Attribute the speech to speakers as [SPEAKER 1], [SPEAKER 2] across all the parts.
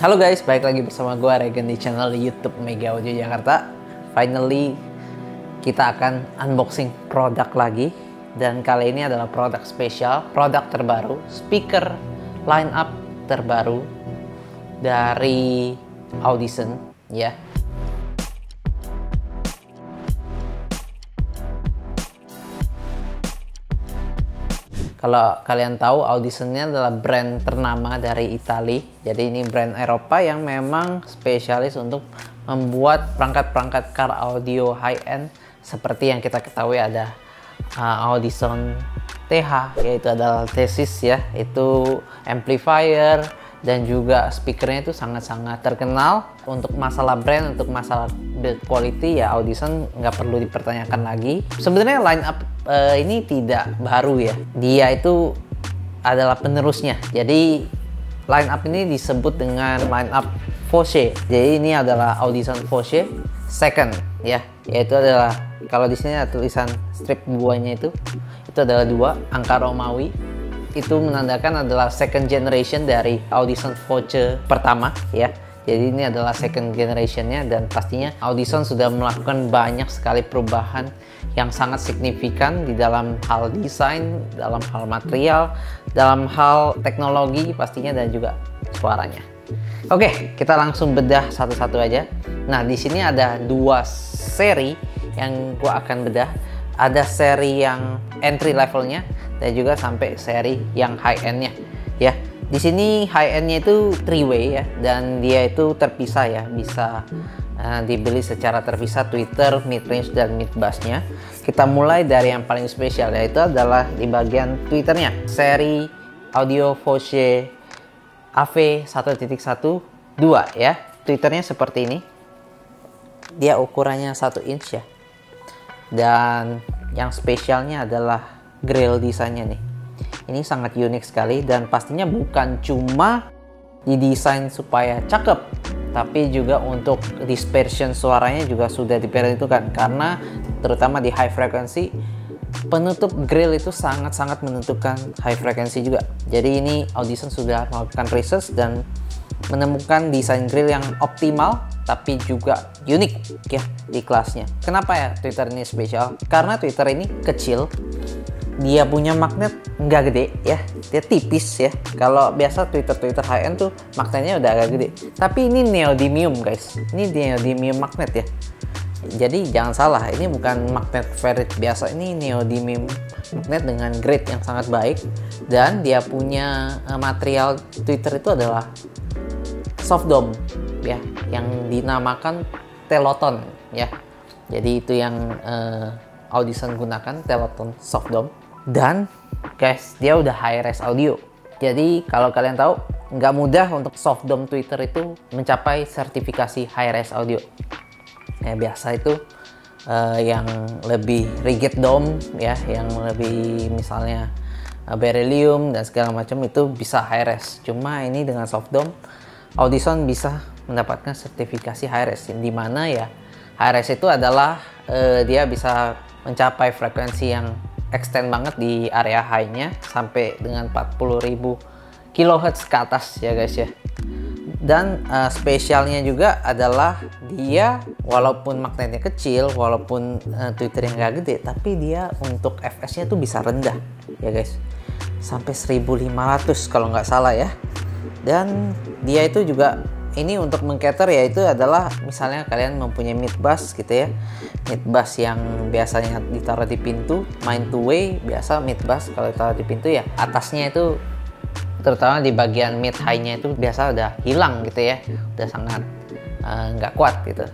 [SPEAKER 1] Halo guys, balik lagi bersama gue Regen di channel YouTube Mega Audio Jakarta. Finally, kita akan unboxing produk lagi. Dan kali ini adalah produk spesial, produk terbaru, speaker line up terbaru dari Audison ya. Kalau kalian tahu, Audison ini adalah brand ternama dari Italia. Jadi ini brand Eropa yang memang spesialis untuk membuat perangkat-perangkat car audio high-end seperti yang kita ketahui ada Audison TH, yaitu adalah Thesis ya, itu amplifier dan juga speakernya itu sangat-sangat terkenal. Untuk masalah brand, untuk masalah build quality ya Audison nggak perlu dipertanyakan lagi. Sebenarnya line up ini tidak baru ya, dia itu adalah penerusnya. Jadi line up ini disebut dengan line up Foce. Jadi ini adalah Audison Foce second ya, yaitu adalah kalau di sini ada tulisan strip buahnya itu adalah 2 angka Romawi. Itu menandakan adalah second generation dari Audison Foce pertama ya. Jadi ini adalah second generationnya, dan pastinya Audison sudah melakukan banyak sekali perubahan yang sangat signifikan di dalam hal desain, dalam hal material, dalam hal teknologi pastinya, dan juga suaranya. Oke, kita langsung bedah satu-satu aja. Nah, di sini ada 2 seri yang gua akan bedah. Ada seri yang entry levelnya dan juga sampai seri yang high endnya ya. Di sini high endnya itu 3-way ya, dan dia itu terpisah ya, bisa dibeli secara terpisah tweeter, mid range dan mid bassnya. Kita mulai dari yang paling spesial, yaitu adalah di bagian tweeternya. Seri Audio Foce AV 1.12 ya. Tweeternya seperti ini. Dia ukurannya 1 inch ya. Dan yang spesialnya adalah grill desainnya nih. Ini sangat unik sekali, dan pastinya bukan cuma didesain supaya cakep, tapi juga untuk dispersion suaranya juga sudah diperhitungkan, karena terutama di high frequency penutup grill itu sangat-sangat menentukan high frequency juga. Jadi ini Audison sudah melakukan research dan menemukan desain grill yang optimal tapi juga unik ya di kelasnya. Kenapa ya tweeter ini spesial? Karena tweeter ini kecil, dia punya magnet nggak gede ya, dia tipis ya. Kalau biasa tweeter high end tuh magnetnya udah agak gede, tapi ini neodymium guys, ini neodymium magnet ya. Jadi jangan salah, ini bukan magnet ferrit biasa, ini neodymium magnet dengan grade yang sangat baik. Dan dia punya material tweeter itu adalah soft dome ya, yang dinamakan Teloton ya. Jadi itu yang Audison gunakan, Teloton soft dome. Dan guys, dia udah high res audio. Jadi kalau kalian tahu, nggak mudah untuk soft dome tweeter itu mencapai sertifikasi high res audio. Ya, biasa itu yang lebih rigid dome ya, yang lebih misalnya beryllium dan segala macam itu bisa high res. Cuma ini dengan soft dome, Audison bisa mendapatkan sertifikasi high res, di mana ya high res itu adalah dia bisa mencapai frekuensi yang extend banget di area high-nya sampai dengan 40.000 kHz ke atas ya guys ya. Dan spesialnya juga adalah dia walaupun magnetnya kecil, walaupun tweeter yang gak gede, tapi dia untuk fs-nya tuh bisa rendah ya guys, sampai 1500 kalau nggak salah ya. Dan dia itu juga ini untuk mengcater, yaitu adalah misalnya kalian mempunyai mid bass gitu ya, mid bass yang biasanya ditaruh di pintu, main 2-way biasa mid bass kalau ditaruh di pintu ya, atasnya itu terutama di bagian mid high-nya itu biasa udah hilang gitu ya, udah sangat nggak kuat gitu.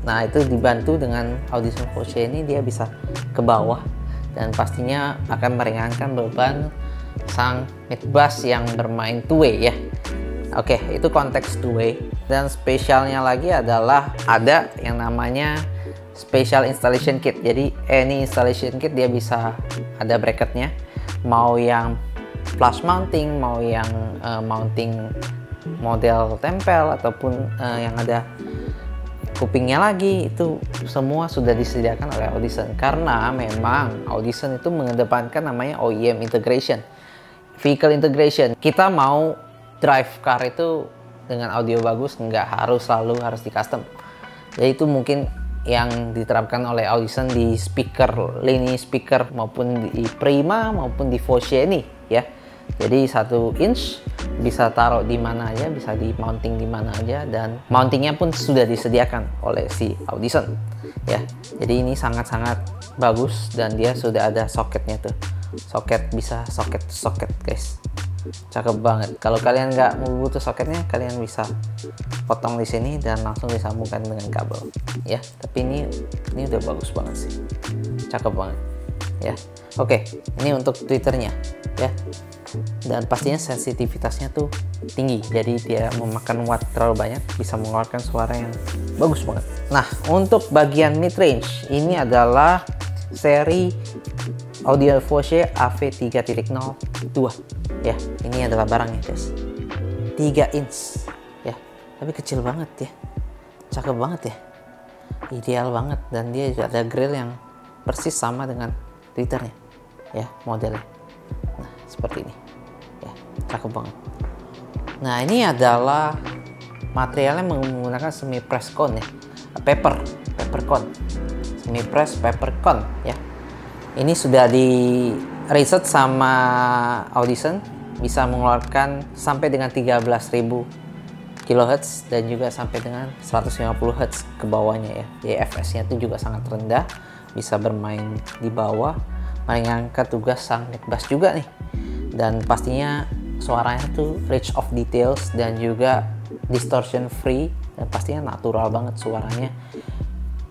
[SPEAKER 1] Nah itu dibantu dengan Audison Foce ini, dia bisa ke bawah dan pastinya akan meringankan beban sang mid bass yang bermain 2-way ya. Oke, itu konteks 2-way. Dan spesialnya lagi adalah ada yang namanya special installation kit. Jadi any installation kit dia bisa ada bracketnya, mau yang flush mounting, mau yang mounting model tempel, ataupun yang ada kupingnya lagi, itu semua sudah disediakan oleh Audison. Karena memang Audison itu mengedepankan namanya OEM integration, vehicle integration. Kita mau drive car itu dengan audio bagus nggak harus selalu harus di custom. Jadi itu mungkin yang diterapkan oleh Audison di speaker, lini speaker maupun di Prima maupun di Voce ini ya. Jadi 1 inch bisa taruh di mana aja, bisa di mounting di mana aja, dan mountingnya pun sudah disediakan oleh si Audison ya. Jadi ini sangat-sangat bagus dan dia sudah ada soketnya tuh. Soket, bisa soket guys. Cakep banget. Kalau kalian nggak butuh soketnya, kalian bisa potong di sini dan langsung disambungkan dengan kabel ya. Tapi ini udah bagus banget sih, cakep banget ya. Oke, ini untuk tweeternya ya, dan pastinya sensitivitasnya tuh tinggi, jadi dia memakan watt terlalu banyak, bisa mengeluarkan suara yang bagus banget. Nah, untuk bagian mid range ini adalah seri Audio Voce AV3.02 ya. Ini adalah barangnya guys, 3 inch ya, tapi kecil banget ya, cakep banget ya, ideal banget. Dan dia juga ada grill yang persis sama dengan tweeternya ya, modelnya. Nah, seperti ini ya, cakep banget. Nah, ini adalah materialnya menggunakan semi press cone ya, paper cone, semi press paper cone ya. Ini sudah di riset sama Audison, bisa mengeluarkan sampai dengan 13.000 kHz dan juga sampai dengan 150 Hz ke bawahnya ya. Jadi fs-nya itu juga sangat rendah, bisa bermain di bawah, meringankan tugas sang mid bass juga nih. Dan pastinya suaranya tuh rich of details dan juga distortion free, dan pastinya natural banget suaranya.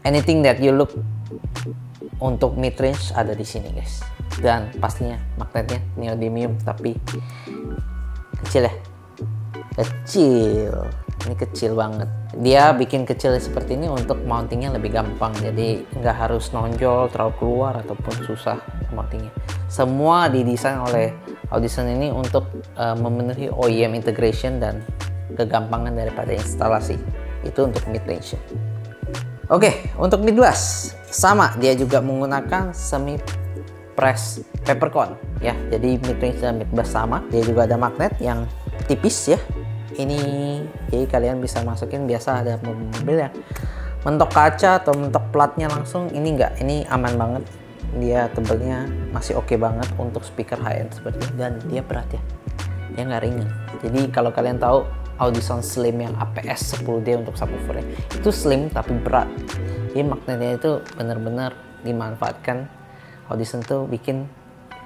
[SPEAKER 1] Anything that you look untuk mid range ada di sini guys. Dan pastinya magnetnya neodymium, tapi kecil ya, kecil. Ini kecil banget. Dia bikin kecil seperti ini untuk mountingnya lebih gampang, jadi nggak harus nonjol terlalu keluar ataupun susah mountingnya. Semua didesain oleh Audison ini untuk memenuhi OEM integration dan kegampangan daripada instalasi. Itu untuk mid range. Oke, untuk mid bass sama, dia juga menggunakan semi press paper cone ya. Jadi mid range dan mid bass sama. Dia juga ada magnet yang tipis ya. Ini jadi kalian bisa masukin, biasa ada mobil yang mentok kaca atau mentok platnya langsung. Ini enggak, ini aman banget. Dia tebelnya masih oke banget untuk speaker high end seperti ini, dan dia berat ya. Dia nggak ringan. Jadi kalau kalian tahu Audison Slim yang APS 10D untuk subwoofer itu slim tapi berat. Jadi magnetnya itu benar-benar dimanfaatkan. Audison tuh bikin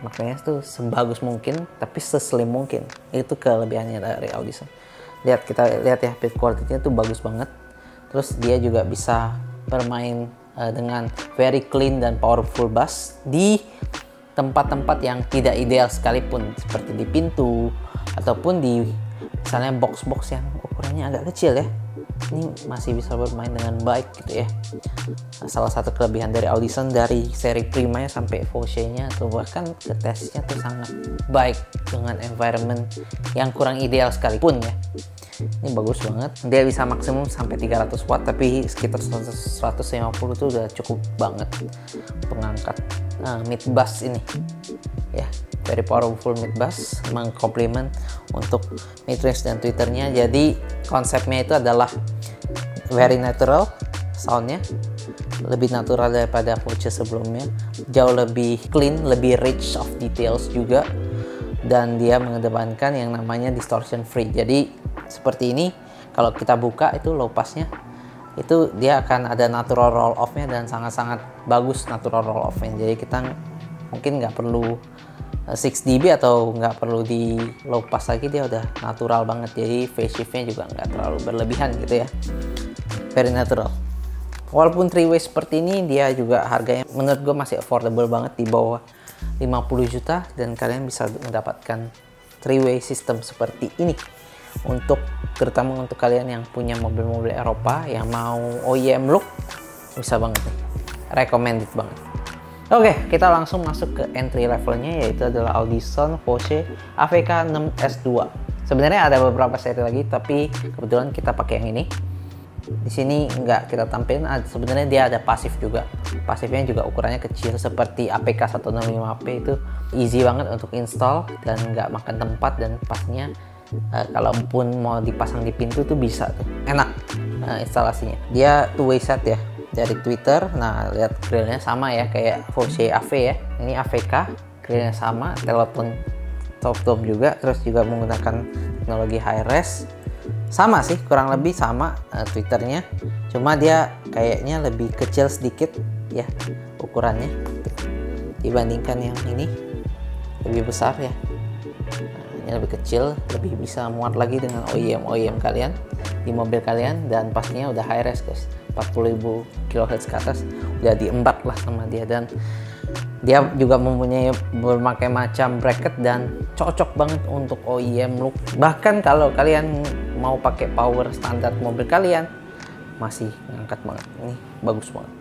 [SPEAKER 1] magnetnya tuh sebagus mungkin tapi seslim mungkin. Itu kelebihannya dari Audison. Kita lihat ya, pitch quality-nya tuh bagus banget. Terus dia juga bisa bermain dengan very clean dan powerful bass di tempat-tempat yang tidak ideal sekalipun, seperti di pintu ataupun di misalnya box-box yang ukurannya agak kecil ya. Ini masih bisa bermain dengan baik gitu ya. Nah, salah satu kelebihan dari Audison, dari seri Prima sampai Voce-nya atau bahkan ke tesnya tuh sangat baik dengan environment yang kurang ideal sekalipun ya. Ini bagus banget. Dia bisa maksimum sampai 300 watt, tapi sekitar 150 tuh udah cukup banget pengangkat mid bass ini ya. Very powerful mid bass, mengkomplement untuk mid range dan tweeternya. Jadi konsepnya itu adalah very natural soundnya, lebih natural daripada Voce sebelumnya, jauh lebih clean, lebih rich of details juga, dan dia mengedepankan yang namanya distortion free. Jadi seperti ini, kalau kita buka itu low passnya itu dia akan ada natural roll off-nya dan sangat-sangat bagus natural roll off-nya. Jadi kita mungkin nggak perlu 6 dB atau nggak perlu di low pass lagi, dia udah natural banget. Jadi phase shift-nya juga nggak terlalu berlebihan gitu ya, very natural. Walaupun 3-way seperti ini, dia juga harganya menurut gue masih affordable banget, di bawah 50 juta, dan kalian bisa mendapatkan 3-way system seperti ini untuk terutama untuk kalian yang punya mobil-mobil Eropa yang mau OEM look, bisa banget nih, recommended banget. Oke, kita langsung masuk ke entry levelnya, yaitu adalah Audison Voce AVK 6S2. Sebenarnya ada beberapa seri lagi, tapi kebetulan kita pakai yang ini. Di sini nggak kita tampilin, sebenarnya dia ada pasif juga. Pasifnya juga ukurannya kecil seperti APK 165P, itu easy banget untuk install dan nggak makan tempat, dan pastinya Kalaupun mau dipasang di pintu tuh bisa tuh, enak instalasinya. Dia two way set ya dari Twitter. Nah, lihat grillnya sama ya kayak Voce AV ya. Ini AVK, grillnya sama, telepon top dome juga, terus juga menggunakan teknologi high res. Sama sih, kurang lebih sama Twitternya, cuma dia kayaknya lebih kecil sedikit ya ukurannya dibandingkan yang ini, lebih besar ya. Ini lebih kecil, lebih bisa muat lagi dengan OEM kalian di mobil kalian, dan pastinya udah high res guys, 40.000 kHz ke atas udah diembat lah sama dia. Dan dia juga mempunyai berbagai macam bracket dan cocok banget untuk OEM look. Bahkan kalau kalian mau pakai power standar mobil kalian masih ngangkat banget, ini bagus banget.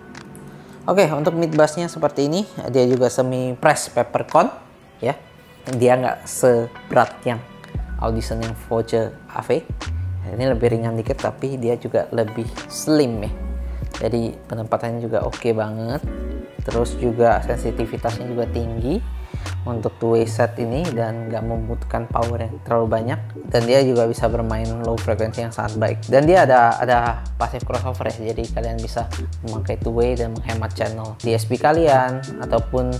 [SPEAKER 1] Oke, untuk mid bassnya seperti ini, dia juga semi press peppercorn ya. Dia nggak seberat yang Audison yang Voce AV. Ini lebih ringan dikit, tapi dia juga lebih slim ya. Jadi penempatannya juga oke banget. Terus juga sensitivitasnya juga tinggi untuk two way set ini, dan nggak membutuhkan power yang terlalu banyak, dan dia juga bisa bermain low frekuensi yang sangat baik. Dan dia ada passive crossover ya, jadi kalian bisa memakai two way dan menghemat channel DSP kalian, ataupun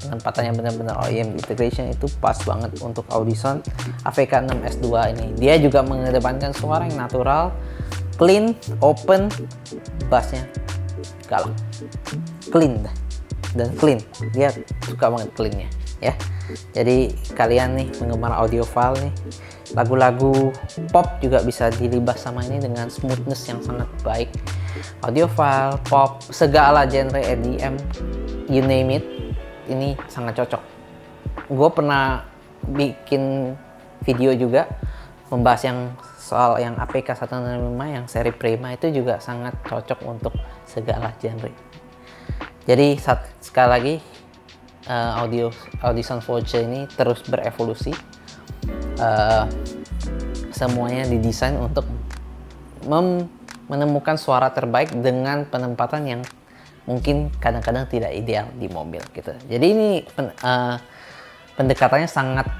[SPEAKER 1] penempatannya benar-benar OEM integration. Itu pas banget untuk Audison AVK 6S2 ini. Dia juga mengedepankan suara yang natural, clean, open, bassnya galak, clean dan clean. Dia suka banget cleannya ya. Jadi kalian nih penggemar audiophile nih, lagu-lagu pop juga bisa dilibas sama ini dengan smoothness yang sangat baik. Audiophile, pop, segala genre EDM, you name it, ini sangat cocok. Gue pernah bikin video juga membahas yang soal yang APK 165 yang seri Prima, itu juga sangat cocok untuk segala genre. Jadi sekali lagi, Audison Voce ini terus berevolusi. Semuanya didesain untuk menemukan suara terbaik dengan penempatan yang mungkin kadang-kadang tidak ideal di mobil gitu. Jadi ini pendekatannya sangat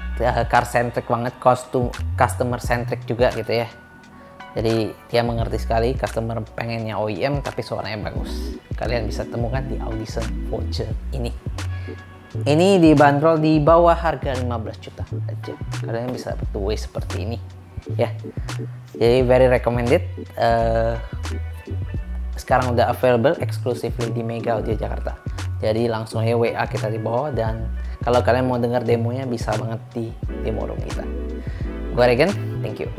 [SPEAKER 1] car centric banget, customer centric juga gitu ya. Jadi dia mengerti sekali customer pengennya OEM tapi suaranya bagus. Kalian bisa temukan di Audison Voce ini. Ini dibanderol di bawah harga 15 juta aja. Kalian bisa dapat two way seperti ini ya. Jadi very recommended. Sekarang udah available exclusively di Mega Audio Jakarta. Jadi langsung aja WA kita di bawah, dan kalau kalian mau dengar demonya bisa banget di demo room kita. Gue Regen, thank you.